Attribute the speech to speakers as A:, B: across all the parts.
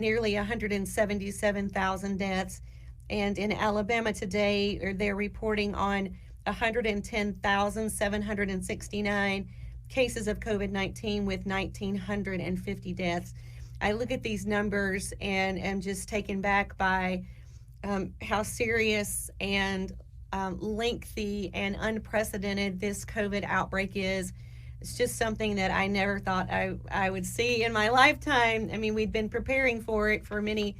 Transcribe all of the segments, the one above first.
A: nearly 177,000 deaths. And in Alabama today, they're reporting on 110,769 cases of COVID-19 with 1,950 deaths. I look at these numbers and am just taken back by how serious and lengthy and unprecedented this COVID outbreak is. It's just something that I never thought I would see in my lifetime. I mean, we'd been preparing for it for many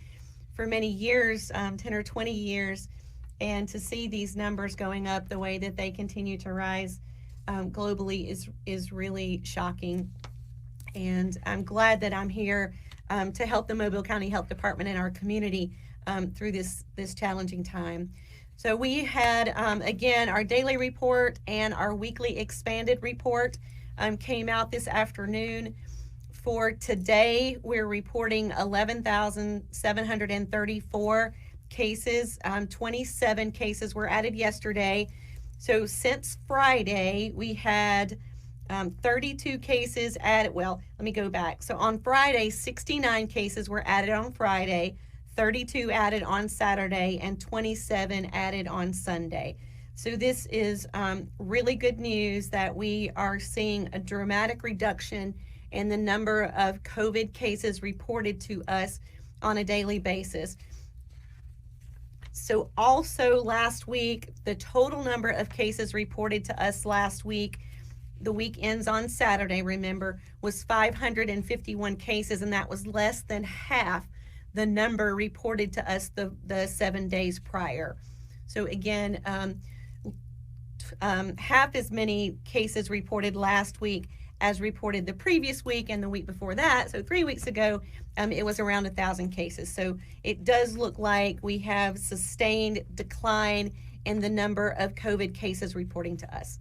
A: years, 10 or 20 years, and to see these numbers going up the way that they continue to rise globally is really shocking. And I'm glad that I'm here to help the Mobile County Health Department and our community through this challenging time. So we had, again, our daily report and our weekly expanded report came out this afternoon. For today, we're reporting 11,734 cases. 27 cases were added yesterday. So since Friday, we had 32 cases added. Well, let me go back. So on Friday, 69 cases were added on Friday, 32 added on Saturday, and 27 added on Sunday. So this is really good news that we are seeing a dramatic reduction in the number of COVID cases reported to us on a daily basis. So also last week, the total number of cases reported to us last week, the week ends on Saturday, remember, was 551 cases, and that was less than half the number reported to us the 7 days prior. So again, half as many cases reported last week as reported the previous week and the week before that. So 3 weeks ago, it was around 1,000 cases. So it does look like we have sustained decline in the number of COVID cases reporting to us.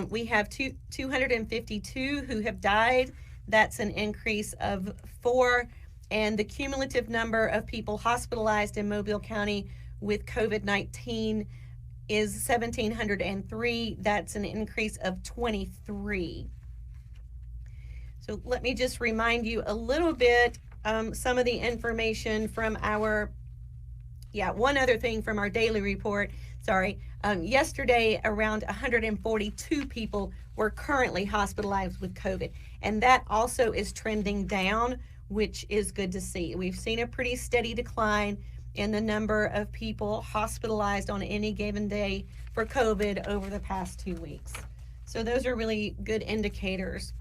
A: We have 252 who have died. That's an increase of 4. And the cumulative number of people hospitalized in Mobile County with COVID-19 is 1,703. That's an increase of 23. So let me just remind you a little bit, some of the information from one other thing from our daily report. Yesterday, around 142 people were currently hospitalized with COVID, and that also is trending down, which is good to see. We've seen a pretty steady decline in the number of people hospitalized on any given day for COVID over the past 2 weeks. So those are really good indicators.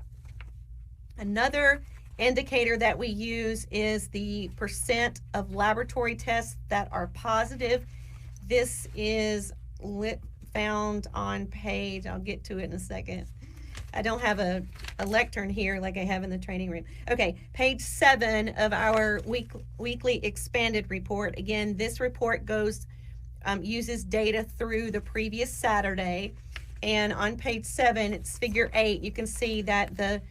A: Another indicator that we use is the percent of laboratory tests that are positive. This is found on page, I'll get to it in a second. I don't have a lectern here like I have in the training room. Okay, page 7 of our weekly expanded report. Again, this report uses data through the previous Saturday. And on page 7, it's figure 8, you can see that the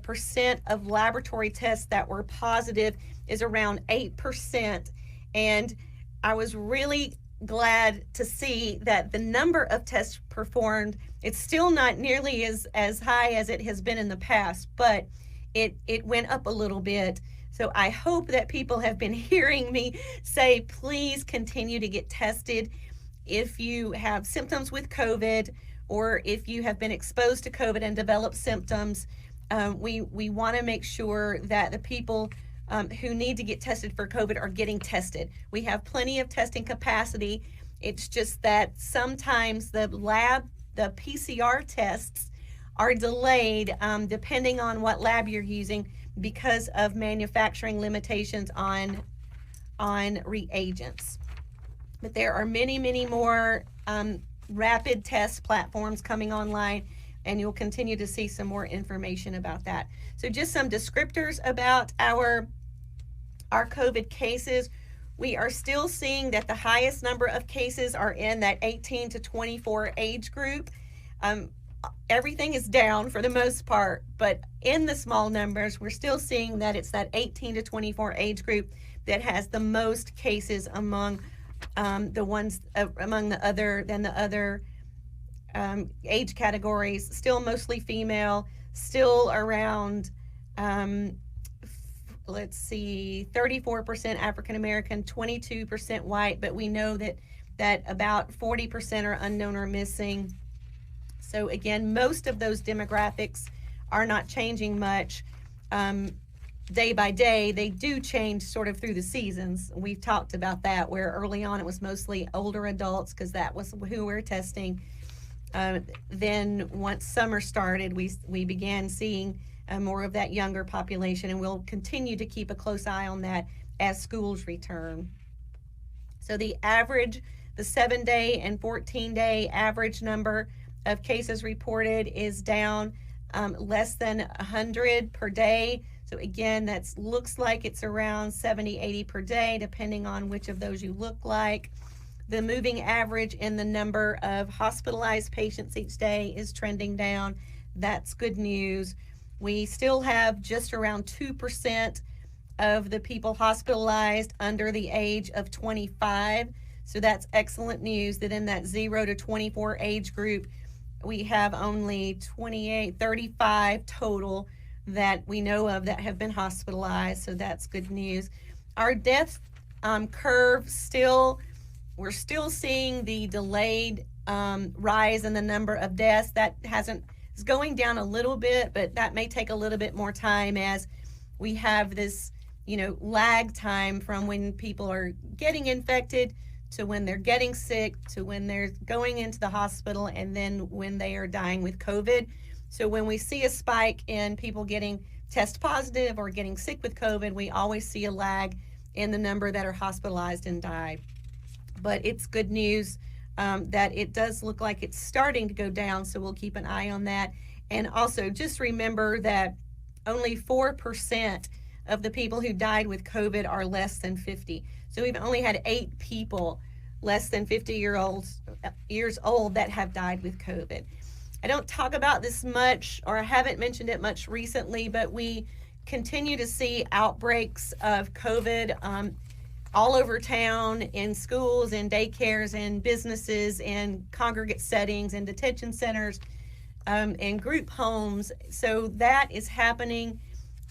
A: percent of laboratory tests that were positive is around 8%. And I was really glad to see that the number of tests performed, it's still not nearly as high as it has been in the past, but it went up a little bit. So I hope that people have been hearing me say, please continue to get tested. If you have symptoms with COVID, or if you have been exposed to COVID and developed symptoms, we want to make sure that the people who need to get tested for COVID are getting tested. We have plenty of testing capacity. It's just that sometimes the PCR tests are delayed depending on what lab you're using because of manufacturing limitations on reagents. But there are many, many more rapid test platforms coming online, and you'll continue to see some more information about that. So just some descriptors about our COVID cases. We are still seeing that the highest number of cases are in that 18 to 24 age group. Everything is down for the most part, but in the small numbers, we're still seeing that it's that 18 to 24 age group that has the most cases among the other age categories. Still mostly female, still around let's see, 34% African American, 22% white, but we know that about 40% are unknown or missing. So again, most of those demographics are not changing much day by day. They do change sort of through the seasons. We've talked about that, where early on it was mostly older adults because that was who we're testing. Then once summer started, we began seeing more of that younger population, and we'll continue to keep a close eye on that as schools return. So the 7-day and 14-day average number of cases reported is down less than 100 per day. So again, that looks like it's around 70, 80 per day, depending on which of those you look like. The moving average in the number of hospitalized patients each day is trending down. That's good news. We still have just around 2% of the people hospitalized under the age of 25. So that's excellent news that in that 0 to 24 age group, we have only 35 total that we know of that have been hospitalized. So that's good news. Our death curve we're still seeing the delayed rise in the number of deaths. That is going down a little bit, but that may take a little bit more time as we have this, lag time from when people are getting infected to when they're getting sick to when they're going into the hospital and then when they are dying with COVID. So when we see a spike in people getting test positive or getting sick with COVID, we always see a lag in the number that are hospitalized and die. But it's good news that it does look like it's starting to go down, so we'll keep an eye on that. And also just remember that only 4% of the people who died with COVID are less than 50. So we've only had 8 people less than 50 years old that have died with COVID. I don't talk about this much, or I haven't mentioned it much recently, but we continue to see outbreaks of COVID all over town, in schools, in daycares, in businesses, in congregate settings, in detention centers, in group homes. So that is happening,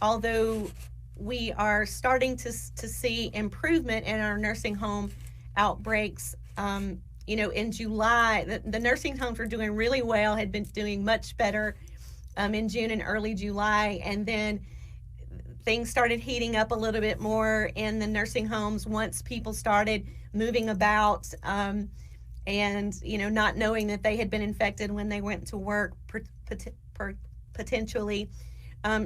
A: although we are starting to see improvement in our nursing home outbreaks. In July, the nursing homes were doing really well, had been doing much better in June and early July, and then things started heating up a little bit more in the nursing homes once people started moving about and not knowing that they had been infected when they went to work potentially.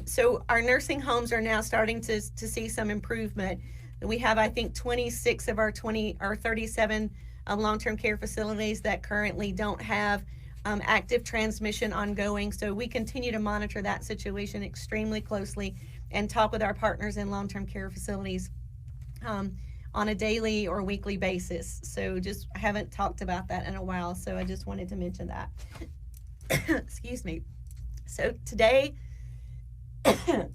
A: So our nursing homes are now starting to see some improvement. We have, I think, 26 of our 37 long-term care facilities that currently don't have active transmission ongoing. So we continue to monitor that situation extremely closely and talk with our partners in long-term care facilities on a daily or weekly basis. So just haven't talked about that in a while, so I just wanted to mention that. Excuse me. So today, we're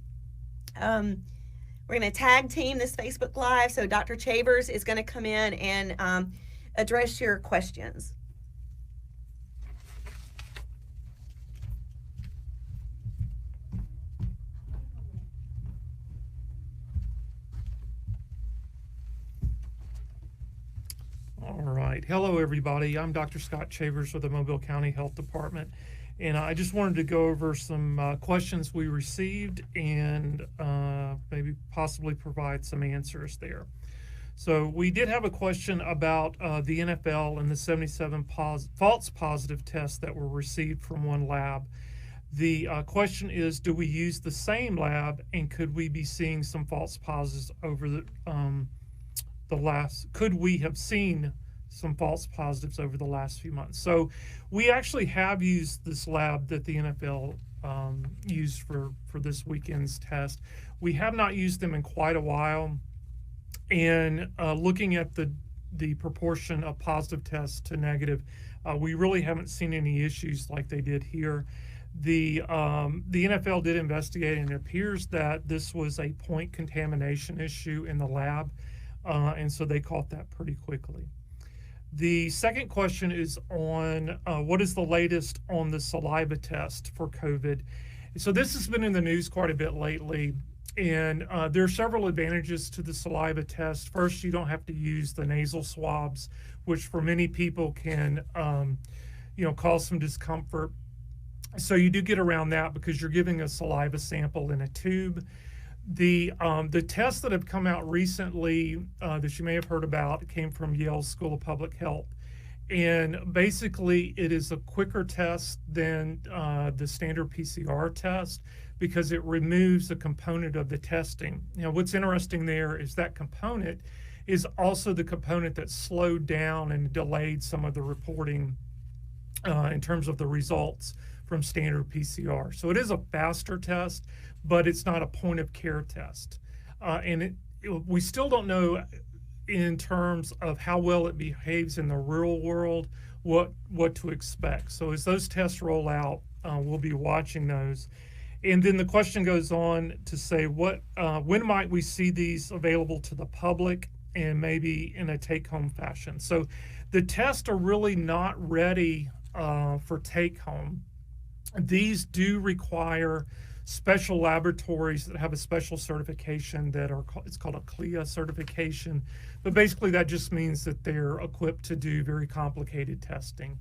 A: going to tag team this Facebook Live. So Dr. Chavers is going to come in and address your questions.
B: All right. Hello, everybody. I'm Dr. Scott Chavers with the Mobile County Health Department. And I just wanted to go over some questions we received and maybe possibly provide some answers there. So we did have a question about the NFL and the 77 false positive tests that were received from one lab. The question is, do we use the same lab, and could we be seeing some false positives over could we have seen some false positives over the last few months? So we actually have used this lab that the NFL used for this weekend's test. We have not used them in quite a while, and looking at the proportion of positive tests to negative, we really haven't seen any issues like they did here. The NFL did investigate, and it appears that this was a point contamination issue in the lab, and so they caught that pretty quickly. The second question is on what is the latest on the saliva test for COVID? So this has been in the news quite a bit lately, And there are several advantages to the saliva test. First, you don't have to use the nasal swabs, which for many people can, cause some discomfort. So you do get around that because you're giving a saliva sample in a tube. The tests that have come out recently that you may have heard about came from Yale School of Public Health. And basically, it is a quicker test than the standard PCR test because it removes a component of the testing. What's interesting there is that component is also the component that slowed down and delayed some of the reporting in terms of the results from standard PCR. So it is a faster test, but it's not a point of care test. We still don't know in terms of how well it behaves in the real world, what to expect. So as those tests roll out, we'll be watching those. And then the question goes on to say, when might we see these available to the public and maybe in a take-home fashion? So the tests are really not ready for take-home. These do require special laboratories that have a special certification it's called a CLIA certification. But basically that just means that they're equipped to do very complicated testing.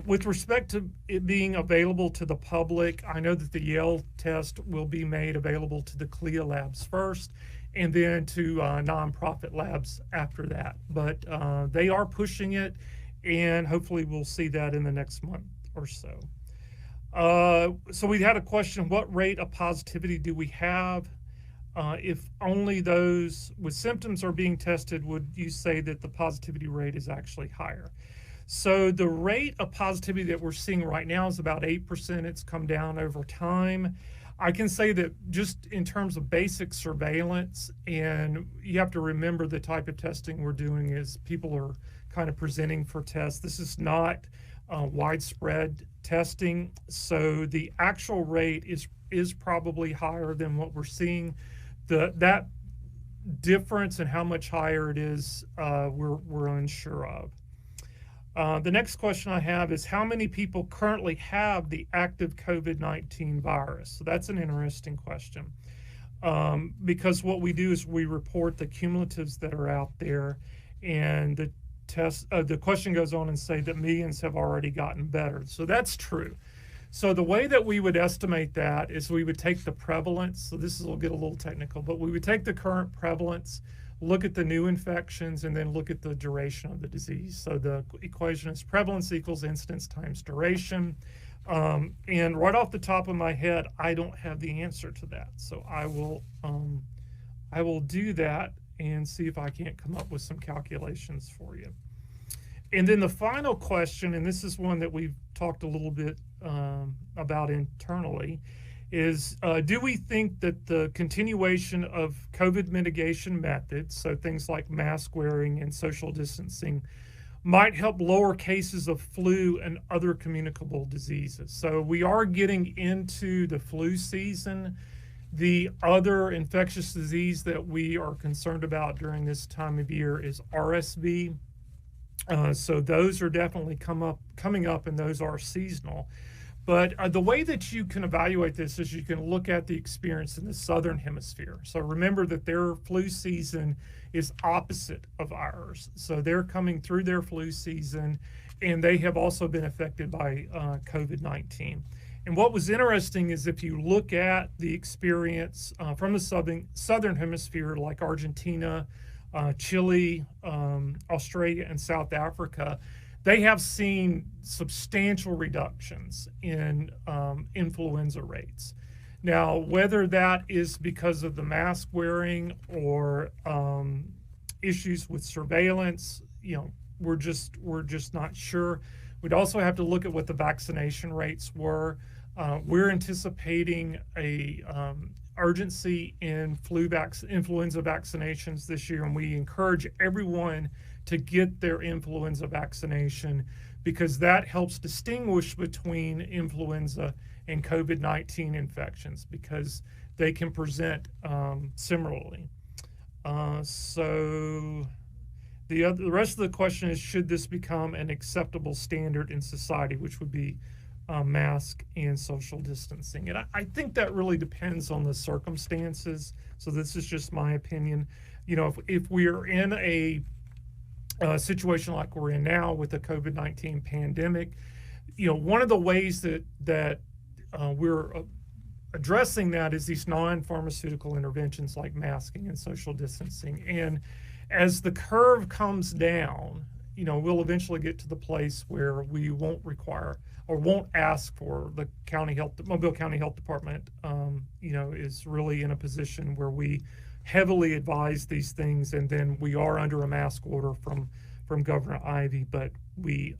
B: With respect to it being available to the public, I know that the Yale test will be made available to the CLIA labs first and then to nonprofit labs after that. But they are pushing it, and hopefully we'll see that in the next month or so. So we had a question, what rate of positivity do we have? If only those with symptoms are being tested, would you say that the positivity rate is actually higher? So the rate of positivity that we're seeing right now is about 8%. It's come down over time. I can say that just in terms of basic surveillance, and you have to remember the type of testing we're doing is people are kind of presenting for tests. This is not widespread testing. So the actual rate is probably higher than what we're seeing. That difference and how much higher it is, we're unsure of. The next question I have is how many people currently have the active COVID-19 virus? So that's an interesting question because what we do is we report the cumulatives that are out there, and the question goes on and say that millions have already gotten better. So that's true. So the way that we would estimate that is we would take the prevalence. So will get a little technical, but we would take the current prevalence, look at the new infections, and then look at the duration of the disease. So the equation is prevalence equals incidence times duration. And right off the top of my head, I don't have the answer to that. So I will do that and see if I can't come up with some calculations for you. And then the final question, and this is one that we've talked a little bit about internally, is do we think that the continuation of COVID mitigation methods, so things like mask wearing and social distancing, might help lower cases of flu and other communicable diseases? So we are getting into the flu season. The other infectious disease that we are concerned about during this time of year is RSV. So those are definitely coming up, and those are seasonal. But the way that you can evaluate this is you can look at the experience in the Southern Hemisphere. So remember that their flu season is opposite of ours. So they're coming through their flu season, and they have also been affected by COVID-19. And what was interesting is if you look at the experience from the Southern Hemisphere, like Argentina, Chile, Australia, and South Africa, they have seen substantial reductions in influenza rates. Now, whether that is because of the mask wearing or issues with surveillance, we're just not sure. We'd also have to look at what the vaccination rates were. We're anticipating a urgency in influenza vaccinations this year, and we encourage everyone to get their influenza vaccination because that helps distinguish between influenza and COVID-19 infections because they can present similarly. So the rest of the question is, should this become an acceptable standard in society, which would be mask and social distancing. And I think that really depends on the circumstances. So this is just my opinion. You know, if we are in a situation like we're in now with the COVID-19 pandemic, you know, one of the ways that we're addressing that is these non-pharmaceutical interventions like masking and social distancing. And as the curve comes down, you know, we'll eventually get to the place where we won't require or won't ask for the Mobile County Health Department, you know, is really in a position where we heavily advise these things, and then we are under a mask order from Governor Ivey. But we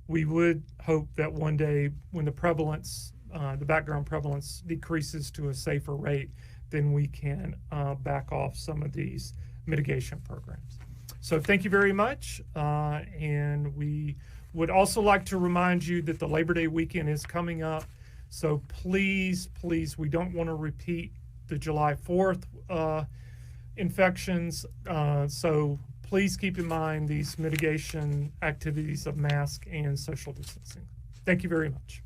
B: would hope that one day when the prevalence, the background prevalence decreases to a safer rate, then we can back off some of these mitigation programs. So thank you very much, and we would also like to remind you that the Labor Day weekend is coming up. So please, we don't want to repeat the July 4th infections. So please keep in mind these mitigation activities of mask and social distancing. Thank you very much.